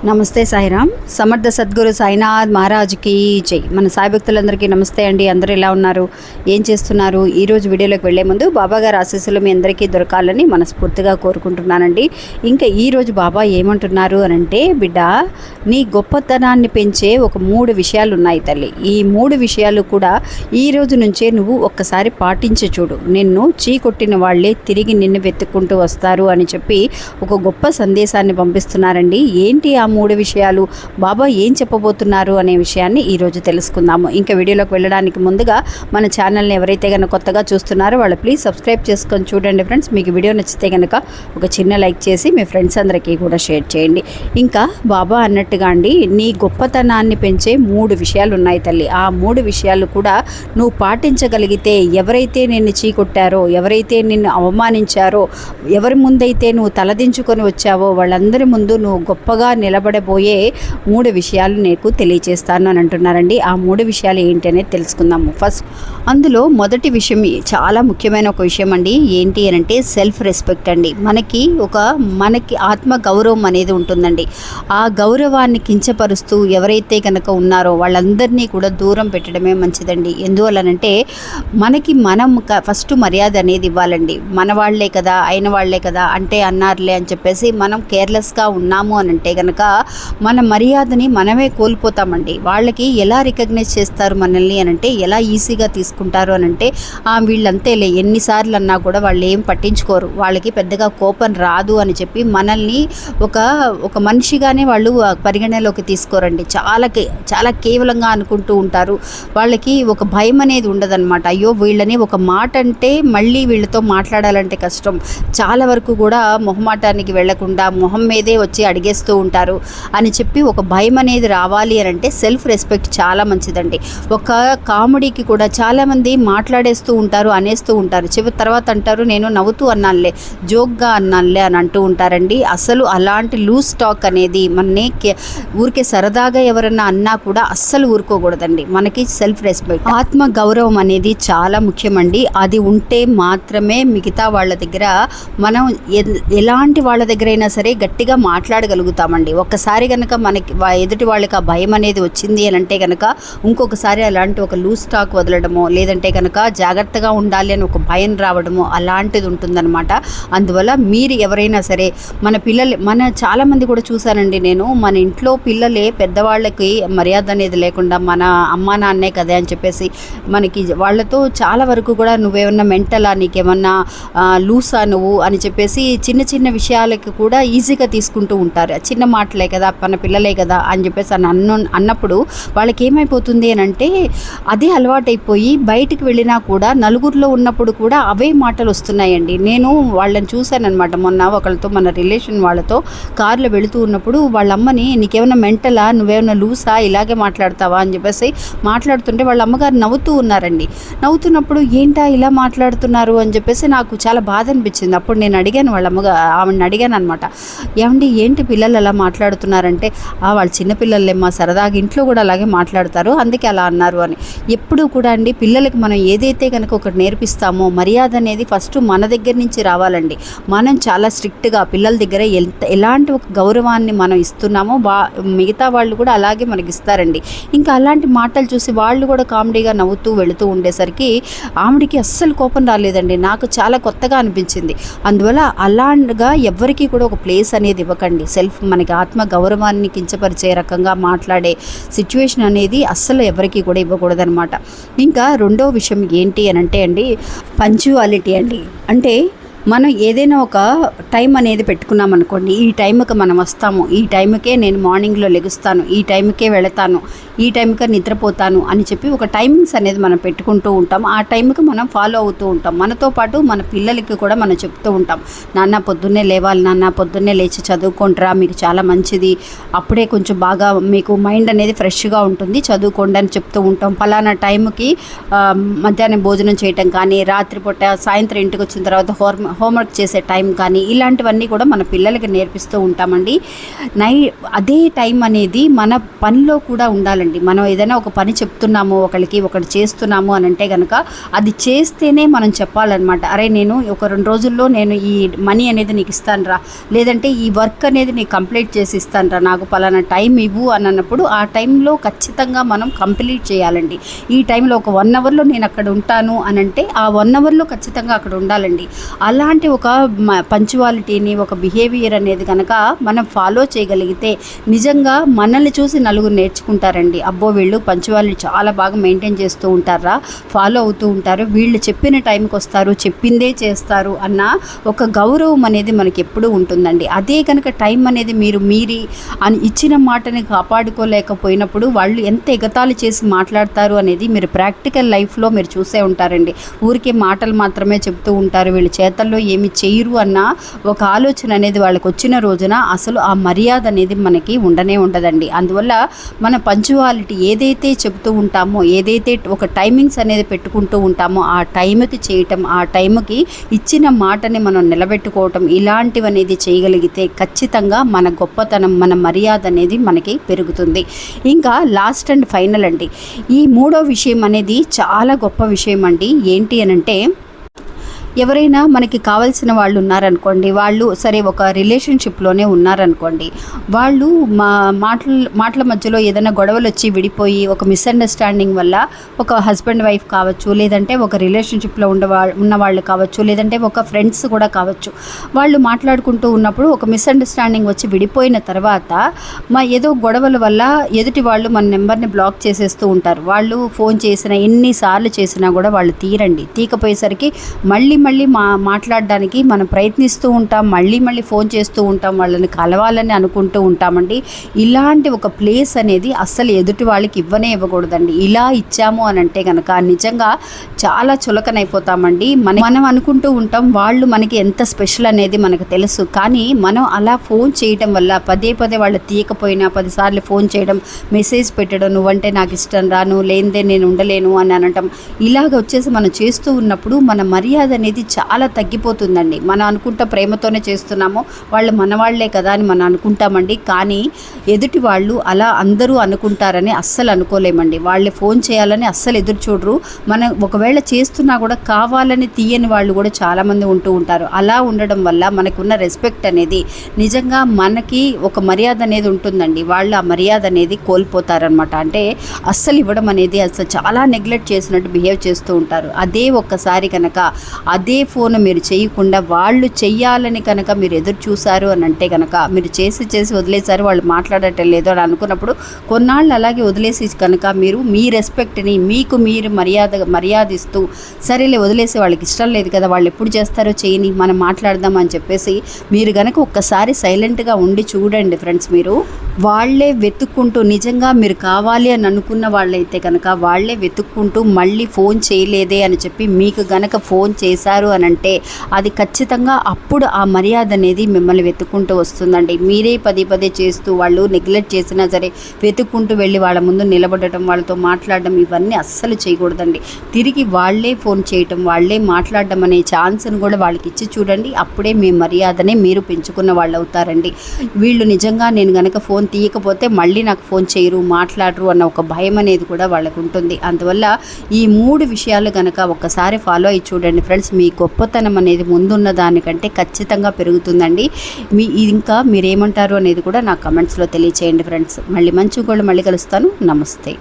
నమస్తే సాయిరామ్. సమర్థ సద్గురు సాయినాథ్ మహారాజ్కి జై. మన సాయి భక్తులందరికీ నమస్తే అండి. అందరూ ఎలా ఉన్నారు, ఏం చేస్తున్నారు? ఈరోజు వీడియోలోకి వెళ్లే ముందు బాబా గారి ఆశీస్సులు మీ అందరికీ దొరకాలని మనస్ఫూర్తిగా కోరుకుంటున్నానండి. ఇంకా ఈరోజు బాబా ఏమంటున్నారు అనంటే, బిడ్డ నీ గొప్పతనాన్ని పెంచే ఒక 3 విషయాలు ఉన్నాయి తల్లి. ఈ 3 విషయాలు కూడా ఈ రోజు నుంచే నువ్వు ఒక్కసారి పాటించి చూడు. నిన్ను చీకొట్టిన వాళ్లే తిరిగి నిన్ను వెతుక్కుంటూ వస్తారు అని చెప్పి ఒక గొప్ప సందేశాన్ని పంపిస్తున్నారండి. ఏంటి ఆ 3 విషయాలు, బాబా ఏం చెప్పబోతున్నారు అనే విషయాన్ని ఈరోజు తెలుసుకుందాము. ఇంకా వీడియోలోకి వెళ్ళడానికి ముందుగా మన ఛానల్ని ఎవరైతే కనుక కొత్తగా చూస్తున్నారో వాళ్ళు ప్లీజ్ సబ్స్క్రైబ్ చేసుకొని చూడండి ఫ్రెండ్స్. మీకు వీడియో నచ్చితే కనుక ఒక చిన్న లైక్ చేసి మీ ఫ్రెండ్స్ అందరికీ కూడా షేర్ చేయండి. ఇంకా బాబా అన్నట్టుగా అండి, నీ గొప్పతనాన్ని పెంచే 3 విషయాలు ఉన్నాయి తల్లి. ఆ 3 విషయాలు కూడా నువ్వు పాటించగలిగితే, ఎవరైతే నిన్ను చీకొట్టారో, ఎవరైతే నిన్ను అవమానించారో, ఎవరి ముందైతే నువ్వు తలదించుకొని వచ్చావో వాళ్ళందరి ముందు నువ్వు గొప్పగా నిలబడబోయే 3 విషయాలు నీకు తెలియచేస్తాను అని అంటున్నారండి. ఆ 3 విషయాలు ఏంటి అనేది తెలుసుకుందాము. ఫస్ట్ అందులో మొదటి విషయం చాలా ముఖ్యమైన ఒక విషయం అండి. ఏంటి అని అంటే సెల్ఫ్ రెస్పెక్ట్ అండి. మనకి ఆత్మ గౌరవం అనేది ఉంటుందండి. ఆ గౌరవాన్ని కించపరుస్తూ ఎవరైతే కనుక ఉన్నారో వాళ్ళందరినీ కూడా దూరం పెట్టడమే మంచిదండి. ఎందువల్లనంటే మనకి మనం ఫస్ట్ మర్యాద అనేది ఇవ్వాలండి. మన వాళ్లే కదా, అయిన వాళ్లే కదా, అంటే అన్నారులే అని చెప్పేసి మనం కేర్లెస్గా ఉన్నాము అని అంటే కనుక మన మర్యాదని మనమే కోల్పోతామండి. వాళ్ళకి ఎలా రికగ్నైజ్ చేస్తారు మనల్ని అని అంటే, ఎలా ఈజీగా తీసుకుంటారు అని అంటే, వీళ్ళంతేలే ఎన్నిసార్లు అన్నా కూడా వాళ్ళు ఏం పట్టించుకోరు, వాళ్ళకి పెద్దగా కోపం రాదు అని చెప్పి మనల్ని ఒక మనిషిగానే వాళ్ళు పరిగణలోకి తీసుకోరండి. చాలా కేవలంగా అనుకుంటూ ఉంటారు. వాళ్ళకి ఒక భయం అనేది ఉండదన్నమాట. అయ్యో వీళ్ళని ఒక మాట అంటే మళ్ళీ వీళ్ళతో మాట్లాడాలంటే కష్టం. చాలా వరకు కూడా మొహమాటానికి వెళ్లకుండా మొహం మీదే వచ్చి అడిగేస్తూ ఉంటారు అని చెప్పి ఒక భయం అనేది రావాలి అని అంటే సెల్ఫ్ రెస్పెక్ట్ చాలా మంచిదండి. ఒక కామెడీకి కూడా చాలామంది మాట్లాడేస్తూ ఉంటారు, అనేస్తూ ఉంటారు. తర్వాత అంటారు నేను నవ్వుతూ అన్నానులే, జోక్గా అన్నానులే అని అంటూ ఉంటారండి. అసలు అలాంటి లూజ్ టాక్ అనేది మనని ఊరికే సరదాగా ఎవరన్నా అన్నా కూడా అస్సలు ఊరుకోకూడదండి. మనకి సెల్ఫ్ రెస్పెక్ట్, ఆత్మ గౌరవం అనేది చాలా ముఖ్యమండి. అది ఉంటే మాత్రమే మిగతా వాళ్ళ దగ్గర మనం ఎలాంటి వాళ్ళ దగ్గర అయినా సరే గట్టిగా మాట్లాడగలుగుతామండి. ఒక్కసారి కనుక మనకి ఎదుటి వాళ్ళకి ఆ భయం అనేది వచ్చింది అని అంటే కనుక ఇంకొకసారి అలాంటి ఒక లూజ్ టాక్ వదలడమో, లేదంటే కనుక జాగ్రత్తగా ఉండాలి అని ఒక భయం రావడమో అలాంటిది ఉంటుందన్నమాట. అందువల్ల మీరు ఎవరైనా సరే మన చాలామంది కూడా చూశానండి నేను, మన ఇంట్లో పిల్లలే పెద్దవాళ్ళకి మర్యాద అనేది లేకుండా మన అమ్మా నాన్నే కదా అని చెప్పేసి మనకి వాళ్ళతో చాలా వరకు కూడా నువ్వేమన్నా మెంటలా, నీకేమన్నా లూసా నువ్వు అని చెప్పేసి చిన్న చిన్న విషయాలకి కూడా ఈజీగా తీసుకుంటూ ఉంటారు. చిన్న మాటలే కదా, మన పిల్లలే కదా అని చెప్పేసి అన్నప్పుడు వాళ్ళకి ఏమైపోతుంది అని అంటే అదే అలవాటైపోయి బయటికి వెళ్ళినా కూడా నలుగురిలో ఉన్నప్పుడు కూడా అవే మాటలు వస్తున్నాయండి. నేను వాళ్ళని చూశానన్నమాట. మొన్న ఒకళ్ళతో, మన రిలేషన్ వాళ్ళతో కార్లో వెళుతూ ఉన్నప్పుడు వాళ్ళ అమ్మని నీకేమైనా మెంటలా, నువ్వేమైనా లూసా, ఇలాగే మాట్లాడతావా అని చెప్పేసి మాట్లాడుతుంటే వాళ్ళ అమ్మగారు నవ్వుతూ ఉన్నారండి. నవ్వుతున్నప్పుడు ఏంటా ఇలా మాట్లాడుతున్నారు అని చెప్పేసి నాకు చాలా బాధ అనిపించింది. అప్పుడు నేను అడిగాను, ఆవిడని అడిగాను అనమాట, ఏమండి ఏంటి పిల్లలు అలా మాట్లాడుతున్నారంటే, వాళ్ళు చిన్నపిల్లలేమ్మా, సరదాగా ఇంట్లో కూడా అలాగే మాట్లాడతారు, అందుకే అలా అన్నారు అని. ఎప్పుడూ కూడా అండి పిల్లలకి మనం ఏదైతే కనుక ఒకటి నేర్పిస్తామో, మర్యాద అనేది ఫస్ట్ మన దగ్గర నుంచి రావాలండి. మనం చాలా స్ట్రిక్ట్గా పిల్లల దగ్గర ఎలాంటి ఒక గౌరవాన్ని మనం ఇస్తున్నామో మిగతా వాళ్ళు కూడా అలాగే మనకి ఇస్తారండి. ఇంకా అలాంటి మాటలు చూసి వాళ్ళు కూడా కామెడీగా నవ్వుతూ వెళుతూ ఉండేసరికి ఆవిడికి అస్సలు కోపం రాలేదండి. నాకు చాలా కొత్తగా అనిపించింది. అందువల్ల అలాగా ఎవ్వరికీ కూడా ఒక ప్లేస్ అనేది ఇవ్వకండి. మనకి ఆత్మ గౌరవాన్ని కించపరిచే రకంగా మాట్లాడే సిచ్యువేషన్ అనేది అస్సలు ఎవరికి కూడా ఇవ్వకూడదనమాట. ఇంకా రెండో విషయం ఏంటి అని అంటే అండి, పంక్చువాలిటీ అండి. అంటే మనం ఏదైనా ఒక టైం అనేది పెట్టుకున్నాం అనుకోండి, ఈ టైంకి మనం వస్తాము, ఈ టైంకే నేను మార్నింగ్లో లెగుస్తాను, ఈ టైంకే వెళతాను, ఈ టైంకే నిద్రపోతాను అని చెప్పి ఒక టైమింగ్స్ అనేది మనం పెట్టుకుంటూ ఉంటాం. ఆ టైంకి మనం ఫాలో అవుతూ ఉంటాం. మనతో పాటు మన పిల్లలకి కూడా మనం చెప్తూ ఉంటాం, నాన్న పొద్దున్నే లేవాలి, నాన్న పొద్దున్నే లేచి చదువుకుంటారా, మీకు చాలా మంచిది, అప్పుడే కొంచెం బాగా మీకు మైండ్ అనేది ఫ్రెష్గా ఉంటుంది, చదువుకోండి అని చెప్తూ ఉంటాం. పలానా టైంకి మధ్యాహ్నం భోజనం చేయటం కానీ, రాత్రిపూట సాయంత్రం ఇంటికి వచ్చిన తర్వాత హోంవర్క్ చేసే టైం కానీ ఇలాంటివన్నీ కూడా మన పిల్లలకి నేర్పిస్తూ ఉంటామండి. అదే టైం అనేది మన పనిలో కూడా ఉండాలండి. మనం ఏదైనా ఒక పని చెప్తున్నాము ఒకరికి, ఒకటి చేస్తున్నాము అని అంటే కనుక అది చేస్తేనే మనం చెప్పాలన్నమాట. అరే నేను ఒక 2 రోజుల్లో నేను ఈ మనీ అనేది నీకు ఇస్తాను రా, లేదంటే ఈ వర్క్ అనేది నీకు కంప్లీట్ చేసి ఇస్తాను రా, నాకు పలానా టైం ఇవ్వు అని అన్నప్పుడు ఆ టైంలో ఖచ్చితంగా మనం కంప్లీట్ చేయాలండి. ఈ టైంలో ఒక 1 అవర్లో నేను అక్కడ ఉంటాను అని అంటే ఆ 1 అవర్లో ఖచ్చితంగా అక్కడ ఉండాలండి. అలాంటి ఒక పంచువాలిటీని, ఒక బిహేవియర్ అనేది కనుక మనం ఫాలో చేయగలిగితే నిజంగా మనల్ని చూసి నలుగురు నేర్చుకుంటారండి. అబ్బో వీళ్ళు పంచువాలిటీ చాలా బాగా మెయింటైన్ చేస్తూ ఉంటారా, ఫాలో అవుతూ ఉంటారు, వీళ్ళు చెప్పిన టైంకి వస్తారు, చెప్పిందే చేస్తారు అన్న ఒక గౌరవం అనేది మనకి ఎప్పుడూ ఉంటుందండి. అదే కనుక టైం అనేది మీరి ఇచ్చిన మాటని కాపాడుకోలేకపోయినప్పుడు వాళ్ళు ఎంత ఎగతాళి చేసి మాట్లాడతారు అనేది మీరు ప్రాక్టికల్ లైఫ్లో మీరు చూసే ఉంటారండి. ఊరికే మాటలు మాత్రమే చెప్తూ ఉంటారు, వీళ్ళు చేతల్లో ఏమి చేయరు అన్న ఒక ఆలోచన అనేది వాళ్ళకి వచ్చిన రోజున అసలు ఆ మర్యాద అనేది మనకి ఉండనే ఉండదండి. అందువల్ల మన పంచువాలిటీ ఏదైతే చెప్తూ ఉంటామో, ఏదైతే ఒక టైమింగ్స్ అనేది పెట్టుకుంటూ ఉంటామో ఆ టైంకి చేయటం, ఆ టైంకి ఇచ్చిన మాటని మనం నిలబెట్టుకోవటం, ఇలాంటివనేది చేయగలిగితే ఖచ్చితంగా మన గొప్పతనం, మన మర్యాద అనేది మనకి పెరుగుతుంది. ఇంకా లాస్ట్ అండ్ ఫైనల్ అండి, ఈ 3వ విషయం అనేది చాలా గొప్ప విషయం అండి. ఏంటి అనంటే, ఎవరైనా మనకి కావాల్సిన వాళ్ళు ఉన్నారనుకోండి, వాళ్ళు సరే ఒక రిలేషన్షిప్లోనే ఉన్నారనుకోండి, వాళ్ళు మాటల మధ్యలో ఏదైనా గొడవలు వచ్చి విడిపోయి ఒక మిస్అండర్స్టాండింగ్ వల్ల ఒక హస్బెండ్ వైఫ్ కావచ్చు, లేదంటే ఒక రిలేషన్షిప్లో ఉన్నవాళ్ళు కావచ్చు, లేదంటే ఒక ఫ్రెండ్స్ కూడా కావచ్చు, వాళ్ళు మాట్లాడుకుంటూ ఉన్నప్పుడు ఒక మిస్అండర్స్టాండింగ్ వచ్చి విడిపోయిన తర్వాత ఏదో గొడవల వల్ల ఎదుటి వాళ్ళు మన నెంబర్ని బ్లాక్ చేసేస్తూ ఉంటారు. వాళ్ళు ఫోన్ చేసినా ఎన్నిసార్లు చేసినా కూడా వాళ్ళు తీయకపోయేసరికి మళ్ళీ మాట్లాడడానికి మనం ప్రయత్నిస్తూ ఉంటాం, మళ్ళీ ఫోన్ చేస్తూ ఉంటాం, వాళ్ళని కలవాలని అనుకుంటూ ఉంటామండి. ఇలాంటి ఒక ప్లేస్ అనేది అస్సలు ఎదుటి వాళ్ళకి ఇవ్వకూడదండి. ఇలా ఇచ్చాము అని అంటే కనుక నిజంగా చాలా చులకనైపోతామండి. మనం అనుకుంటూ ఉంటాం వాళ్ళు మనకి ఎంత స్పెషల్ అనేది మనకు తెలుసు, కానీ మనం అలా ఫోన్ చేయడం వల్ల పదే వాళ్ళు తీయకపోయినా 10 సార్లు ఫోన్ చేయడం, మెసేజ్ పెట్టడం, నువ్వంటే నాకు ఇష్టం రా, నువ్వు లేనిదే నేను ఉండలేను అని అనటం, ఇలాగ వచ్చేసి మనం చేస్తూ ఉన్నప్పుడు మన మర్యాద అనేది చాలా తగ్గిపోతుందండి. మనం అనుకుంటా ప్రేమతోనే చేస్తున్నాము, వాళ్ళు మనవాళ్లే కదా అని మనం అనుకుంటామండి. కానీ ఎదుటి వాళ్ళు అలా అందరూ అనుకుంటారని అస్సలు అనుకోలేమండి. వాళ్ళు ఫోన్ చేయాలని అస్సలు ఎదురు చూడరు. మనం ఒకవేళ చేస్తున్నా కూడా కావాలని తీయని వాళ్ళు కూడా చాలామంది ఉంటూ ఉంటారు. అలా ఉండడం వల్ల మనకున్న రెస్పెక్ట్ అనేది నిజంగా మనకి ఒక మర్యాద అనేది ఉంటుందండి. వాళ్ళు ఆ మర్యాద అనేది కోల్పోతారనమాట. అంటే అస్సలు ఇవ్వడం అనేది అసలు చాలా నెగ్లెక్ట్ చేసినట్టు బిహేవ్ చేస్తూ ఉంటారు. అదే ఒక్కసారి కనుక అదే ఫోన్ మీరు చేయకుండా వాళ్ళు చెయ్యాలని కనుక మీరు ఎదురు చూసారు అని అంటే కనుక, మీరు చేసి వదిలేసారు, వాళ్ళు మాట్లాడటం లేదు అని అనుకున్నప్పుడు కొన్నాళ్ళు అలాగే వదిలేసి కనుక మీరు మీ రెస్పెక్ట్ని మీకు మీరు మర్యాదిస్తూ సరేలే వదిలేసి, వాళ్ళకి ఇష్టం లేదు కదా, వాళ్ళు ఎప్పుడు చేస్తారో చేయని, మనం మాట్లాడదాం అని చెప్పేసి మీరు కనుక ఒక్కసారి సైలెంట్గా ఉండి చూడండి ఫ్రెండ్స్. మీరు వాళ్ళే వెతుక్కుంటూ, నిజంగా మీరు కావాలి అని అనుకున్న వాళ్ళైతే కనుక వాళ్ళే వెతుక్కుంటూ మళ్ళీ ఫోన్ చేయలేదే అని చెప్పి మీకు గనక ఫోన్ చేశారు అని అంటే అది ఖచ్చితంగా అప్పుడు ఆ మర్యాద అనేది మిమ్మల్ని వెతుక్కుంటూ వస్తుందండి. మీరే పదే చేస్తూ వాళ్ళు నెగ్లెక్ట్ చేసినా సరే వెతుక్కుంటూ వెళ్ళి వాళ్ళ ముందు నిలబడటం, వాళ్ళతో మాట్లాడడం, ఇవన్నీ అస్సలు చేయకూడదండి. తిరిగి వాళ్ళే ఫోన్ చేయటం, వాళ్ళే మాట్లాడడం అనే ఛాన్స్ను కూడా వాళ్ళకి ఇచ్చి చూడండి. అప్పుడే మీ మర్యాదనే మీరు పెంచుకున్న వాళ్ళు అవుతారండి. వీళ్ళు నిజంగా నేను కనుక ఫోన్ తీయకపోతే మళ్ళీ నాకు ఫోన్ చేయరు, మాట్లాడరు అన్న ఒక భయం అనేది కూడా వాళ్ళకు ఉంటుంది. అందువల్ల ఈ 3 విషయాలు కనుక ఒక్కసారి ఫాలో అయ్యి చూడండి ఫ్రెండ్స్, మీ గొప్పతనం అనేది ముందున్న దానికంటే ఖచ్చితంగా పెరుగుతుందండి. ఇంకా మీరేమంటారు అనేది కూడా నా కమెంట్స్లో తెలియచేయండి ఫ్రెండ్స్. మళ్ళీ మంచి కూడా మళ్ళీ కలుస్తాను. నమస్తే.